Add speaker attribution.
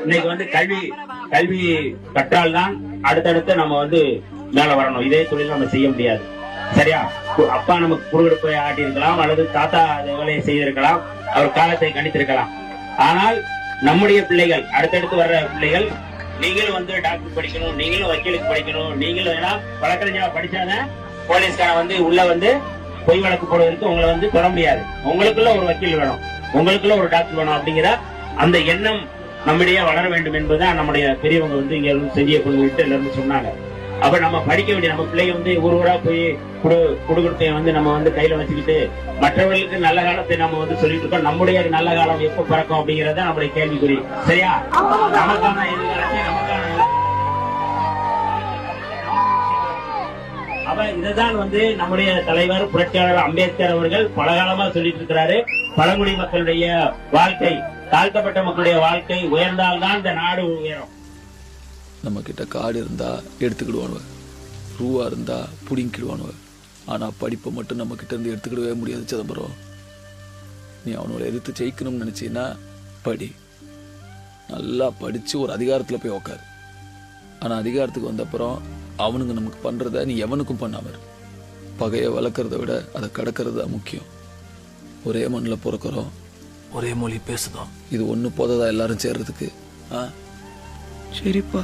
Speaker 1: இன்னைக்கு வந்து கல்வி கற்றால்தான் அடுத்தடுத்து நம்ம வந்து மேல வரணும். இதே தொழில் நம்ம செய்ய முடியாது. சரியா? அப்பா நமக்கு குறுக்கெடுப்பை ஆட்டி இருக்கலாம், அல்லது தாத்தா வேலையை செய்திருக்கலாம், அவர் காலத்தை கணித்திருக்கலாம். ஆனால் நம்முடைய பிள்ளைகள், அடுத்தடுத்து வர்ற பிள்ளைகள், நீங்களும் வந்து டாக்டர் படிக்கணும், நீங்களும் வக்கீலுக்கு படிக்கணும், நீங்களும் ஏன்னா வழக்கறிஞரா படிச்சாதான் போலீஸ்காரன் வந்து உள்ள வந்து பொய் வழக்கு போடுவதற்கு உங்களை வந்து பெற முடியாது. உங்களுக்குள்ள ஒரு வக்கீல் வேணும், உங்களுக்குள்ள ஒரு டாக்டர் வேணும் அப்படிங்கிற அந்த எண்ணம் நம்மிடையே வளர வேண்டும் என்பதுதான் நம்முடைய பெரியவங்க வந்து இங்க செஞ்சிய கொண்டு விட்டு எல்லாரும் சொன்னாங்க. அப்ப நம்ம படிக்க வேண்டிய நம்ம பிள்ளைங்க வந்து ஊரா போய் குடுகுடுப்பைய வந்து நம்ம வந்து கையில வச்சுக்கிட்டு மற்றவர்களுக்கு நல்ல காலத்தை நம்ம வந்து சொல்லிட்டு இருக்கோம். நம்முடைய நல்ல காலம் எப்ப பிறக்கும் அப்படிங்கறத நம்முடைய கேள்விக்குறி. சரியா? நமக்கான எதிர்காலத்தை அப்ப இதுதான் வந்து நம்முடைய தலைவர் புரட்சியாளர் அம்பேத்கர் அவர்கள் பல காலமா சொல்லிட்டு இருக்கிறாரு. பழங்குடி மக்களுடைய வாழ்க்கை, தாழ்த்தப்பட்ட மக்களுடைய வாழ்க்கை உயர்ந்தால்தான் இந்த நாடு உயரும்.
Speaker 2: நம்ம கிட்ட காடு இருந்தா எடுத்துக்கிடுவானுவ, ரூவா இருந்தா புடிங்கிடுவானுவ. ஆனா படிப்பை மட்டும் நம்ம கிட்ட இருந்து எடுத்துக்கிடவே முடியாது சிதம்பரம். நீ அவனோட எதிர்த்து ஜெயிக்கணும்னு நினைச்சீன்னா படி, நல்லா படிச்சு ஒரு அதிகாரத்துல போய் உக்காரு. ஆனா அதிகாரத்துக்கு வந்த அப்புறம் அவனுங்க நமக்கு பண்றத நீ எவனுக்கும் பண்ணாம இரு. பகையை வளர்க்கறத விட அதை கடக்கிறது தான் முக்கியம். ஒரே மண்ணில் பிறக்கிறோம், ஒரே மொழி பேசுதோம். இது ஒண்ணு போததா எல்லாரும் சேர்றதுக்கு. சரிப்பா.